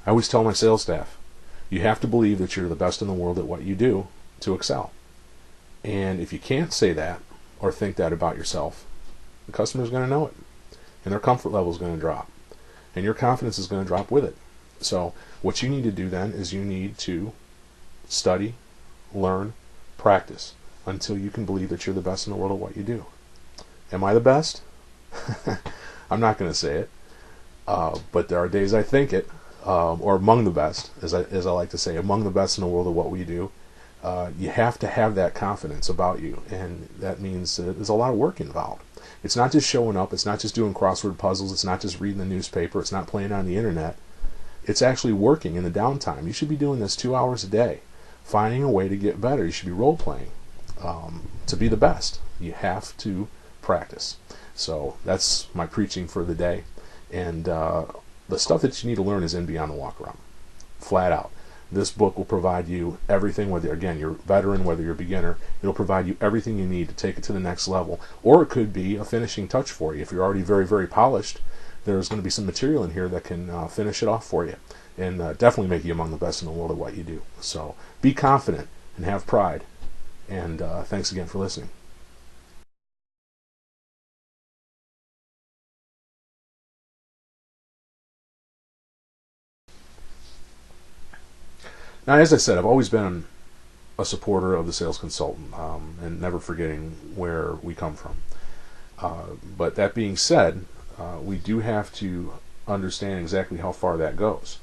I always tell my sales staff, you have to believe that you're the best in the world at what you do to excel. And if you can't say that or think that about yourself, the customer's going to know it. And their comfort level is going to drop. And your confidence is going to drop with it. So what you need to do then is you need to study, learn, practice until you can believe that you're the best in the world at what you do. Am I the best? I'm not going to say it. But there are days I think it, or among the best, as I like to say, among the best in the world of what we do. You have to have that confidence about you, and that means there's a lot of work involved. It's not just showing up, it's not just doing crossword puzzles, it's not just reading the newspaper, it's not playing on the internet. It's actually working in the downtime. You should be doing this 2 hours a day, finding a way to get better. You should be role-playing to be the best. You have to practice. So that's my preaching for the day. And the stuff that you need to learn is in Beyond the Walk-Around, flat out. This book will provide you everything, whether, again, you're a veteran, whether you're a beginner. It'll provide you everything you need to take it to the next level. Or it could be a finishing touch for you. If you're already very, very polished, there's going to be some material in here that can finish it off for you and definitely make you among the best in the world at what you do. So be confident and have pride. And thanks again for listening. Now, as I said, I've always been a supporter of the sales consultant and never forgetting where we come from. But that being said, we do have to understand exactly how far that goes.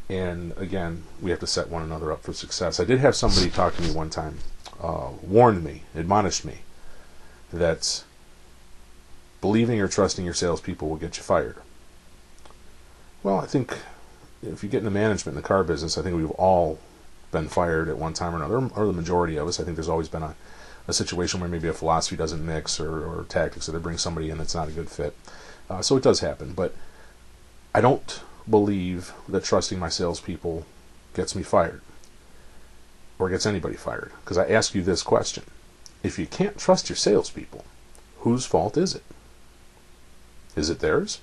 And again, we have to set one another up for success. I did have somebody talk to me one time, warned me, admonished me, that believing or trusting your salespeople will get you fired. Well, I think if you get into management in the car business, I think we've all been fired at one time or another, or the majority of us. I think there's always been a situation where maybe a philosophy doesn't mix, or tactics, or they bring somebody in that's not a good fit. So it does happen, but I don't believe that trusting my salespeople gets me fired, or gets anybody fired, because I ask you this question. If you can't trust your salespeople, whose fault is it? Is it theirs?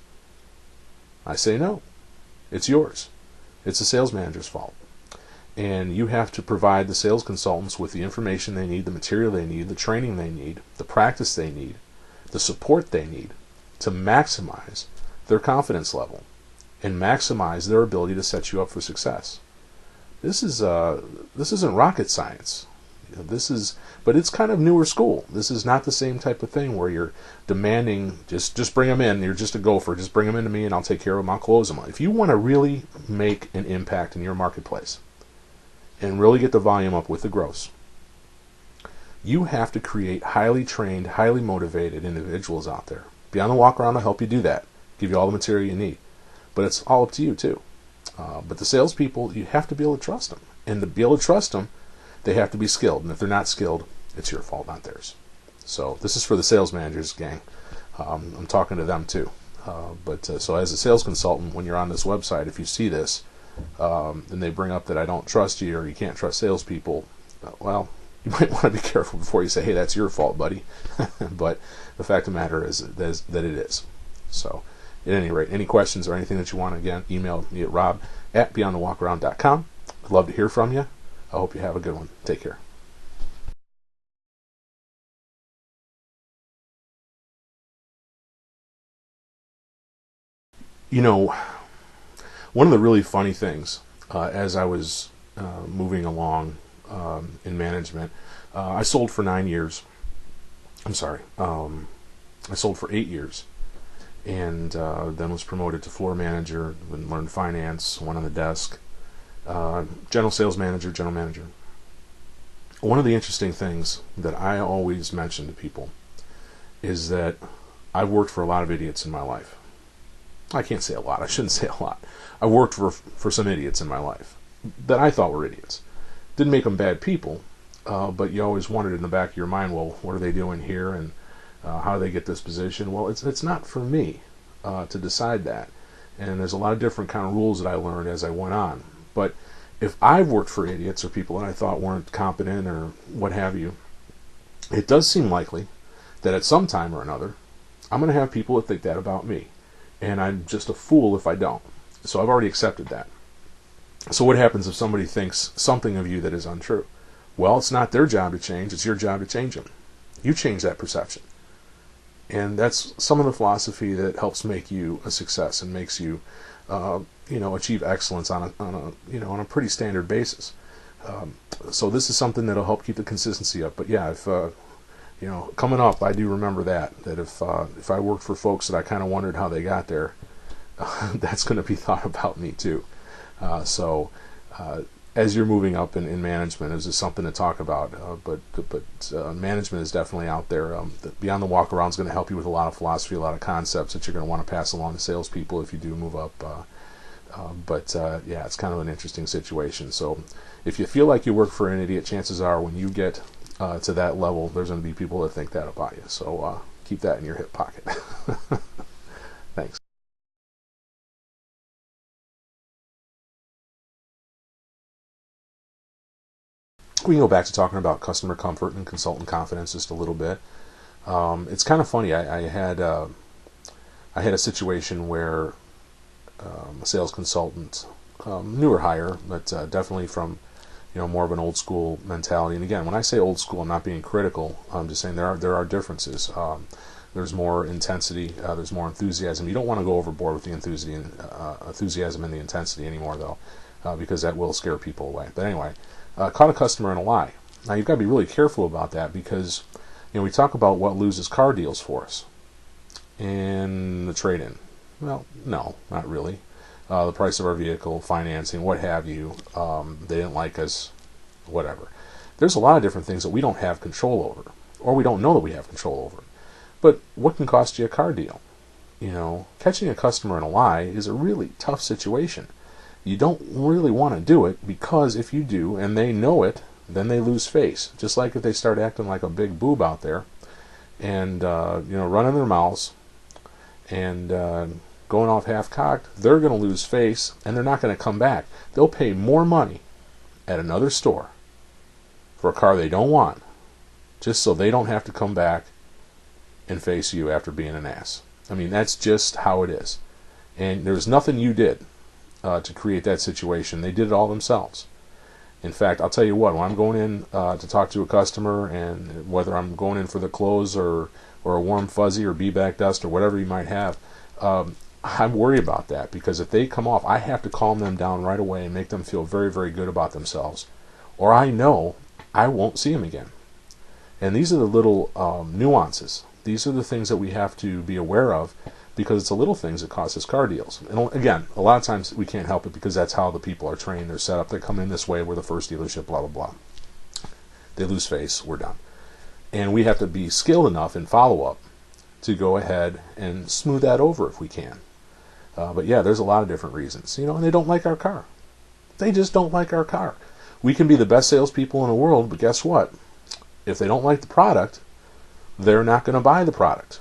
I say no. It's yours. It's the sales manager's fault. And you have to provide the sales consultants with the information they need, the material they need, the training they need, the practice they need, the support they need to maximize their confidence level and maximize their ability to set you up for success. This isn't rocket science. But it's kind of newer school. This is not the same type of thing where you're demanding, just bring them in, you're just a gopher, just bring them into me and I'll take care of them, I'll close them. If you want to really make an impact in your marketplace and really get the volume up with the gross, you have to create highly trained, highly motivated individuals out there. Beyond the Walk-Around will help you do that, give you all the material you need. But it's all up to you too. But the salespeople, you have to be able to trust them. And to be able to trust them, they have to be skilled. And if they're not skilled, it's your fault, not theirs. So this is for the sales managers, gang. I'm talking to them too. So as a sales consultant, when you're on this website, if you see this, and they bring up that I don't trust you or you can't trust salespeople, well, you might want to be careful before you say, hey, that's your fault, buddy. But the fact of the matter is that it is. So at any rate, any questions or anything that you want, again, email me at rob@beyondthewalkaround.com. I'd love to hear from you. I hope you have a good one. Take care. You know, one of the really funny things, as I was moving along in management, I sold for 9 years. I'm sorry. I sold for 8 years. And then was promoted to floor manager, then learned finance, went on the desk, general sales manager, general manager. One of the interesting things that I always mention to people is that I've worked for a lot of idiots in my life. I can't say a lot. I shouldn't say a lot. I worked for some idiots in my life that I thought were idiots. Didn't make them bad people, but you always wondered in the back of your mind, well, what are they doing here, and how do they get this position? Well, it's not for me to decide that. And there's a lot of different kind of rules that I learned as I went on. But if I've worked for idiots or people that I thought weren't competent or what have you, it does seem likely that at some time or another, I'm going to have people that think that about me. And I'm just a fool if I don't. So I've already accepted that. So what happens if somebody thinks something of you that is untrue? Well, it's not their job to change. It's your job to change them. You change that perception. And that's some of the philosophy that helps make you a success and makes you, achieve excellence on a pretty standard basis. So this is something that'll help keep the consistency up. But yeah, if coming up, I do remember that if I worked for folks that I kind of wondered how they got there, that's going to be thought about me too. So as you're moving up in management, this is something to talk about. But management is definitely out there. Beyond the Walk Around is going to help you with a lot of philosophy, a lot of concepts that you're going to want to pass along to salespeople if you do move up. It's kind of an interesting situation. So if you feel like you work for an idiot, chances are when you get to that level, there's going to be people that think that about you. So keep that in your hip pocket. Thanks. We can go back to talking about customer comfort and consultant confidence just a little bit. It's kind of funny. I had a situation where a sales consultant, newer hire, but definitely from more of an old school mentality. And again, when I say old school, I'm not being critical. I'm just saying there are differences. There's more intensity. There's more enthusiasm. You don't want to go overboard with the enthusiasm and the intensity anymore, though, because that will scare people away. But anyway. Caught a customer in a lie. Now you've got to be really careful about that because we talk about what loses car deals for us and the trade-in. Well, no, not really. The price of our vehicle, financing, what have you. They didn't like us, whatever. There's a lot of different things that we don't have control over, or we don't know that we have control over. But what can cost you a car deal? Catching a customer in a lie is a really tough situation. You don't really want to do it because if you do and they know it, then they lose face. Just like if they start acting like a big boob out there and running their mouths and going off half-cocked, they're going to lose face and they're not going to come back. They'll pay more money at another store for a car they don't want just so they don't have to come back and face you after being an ass. I mean, that's just how it is. And there's nothing you did to create that situation. They did it all themselves. In fact, I'll tell you what, when I'm going in to talk to a customer, and whether I'm going in for the close or a warm fuzzy or bee-back dust or whatever you might have, I'm worried about that because if they come off, I have to calm them down right away and make them feel very, very good about themselves, or I know I won't see them again. And these are the little nuances. These are the things that we have to be aware of, because it's the little things that cost us car deals. And again, a lot of times we can't help it because that's how the people are trained. They're set up. They come in this way. We're the first dealership, blah, blah, blah. They lose face. We're done. And we have to be skilled enough in follow-up to go ahead and smooth that over if we can. But yeah, there's a lot of different reasons. And they don't like our car. They just don't like our car. We can be the best salespeople in the world, but guess what? If they don't like the product, they're not going to buy the product.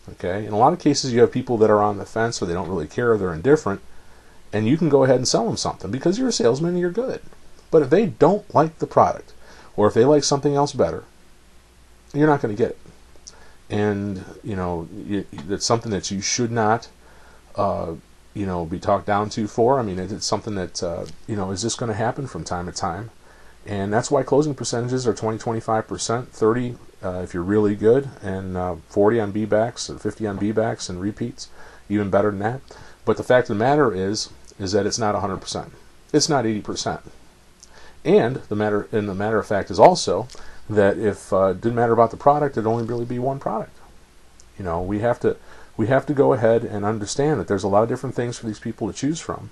Okay, in a lot of cases you have people that are on the fence or they don't really care or they're indifferent, and you can go ahead and sell them something because you're a salesman and you're good. But if they don't like the product or if they like something else better, you're not going to get it. And it's something that you should not be talked down to for. I mean, it's something that is just going to happen from time to time. And that's why closing percentages are 20-25%, 30 if you're really good, and 40 on B-backs, 50 on B-backs, and repeats, even better than that. But the fact of the matter is that it's not 100%. It's not 80%. And the matter of fact is also that if it didn't matter about the product, it'd only really be one product. We have to go ahead and understand that there's a lot of different things for these people to choose from,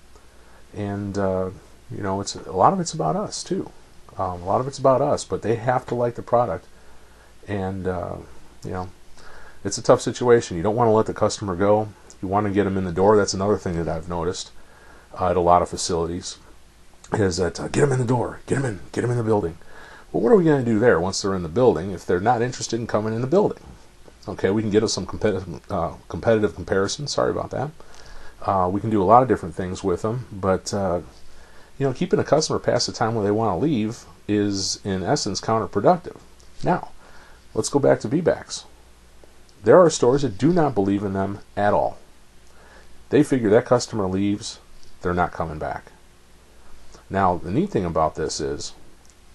and it's a lot of it's about us too. A lot of it's about us, but they have to like the product. And, it's a tough situation. You don't want to let the customer go. You want to get them in the door. That's another thing that I've noticed at a lot of facilities is that get them in the door, get them in the building. Well, what are we going to do there once they're in the building if they're not interested in coming in the building? Okay, we can get us some competitive comparison. Sorry about that. We can do a lot of different things with them, but keeping a customer past the time when they want to leave is, in essence, counterproductive. Now, let's go back to V-backs. There are stores that do not believe in them at all. They figure that customer leaves, they're not coming back. Now, the neat thing about this is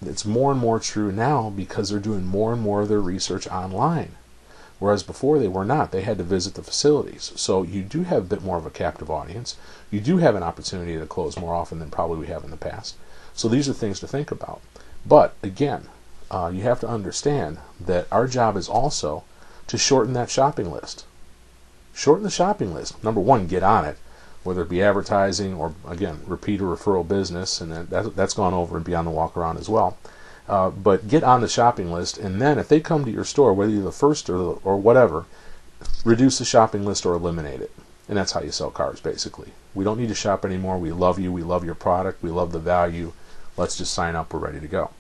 it's more and more true now because they're doing more and more of their research online. Whereas before they were not. They had to visit the facilities. So you do have a bit more of a captive audience. You do have an opportunity to close more often than probably we have in the past. So these are things to think about. But again, you have to understand that our job is also to shorten that shopping list. Shorten the shopping list. Number one, get on it, whether it be advertising or, again, repeat or referral business, and that's gone over and beyond the walk around as well. But get on the shopping list, and then if they come to your store, whether you're the first or whatever, reduce the shopping list or eliminate it. And that's how you sell cars, basically. We don't need to shop anymore. We love you. We love your product. We love the value. Let's just sign up. We're ready to go.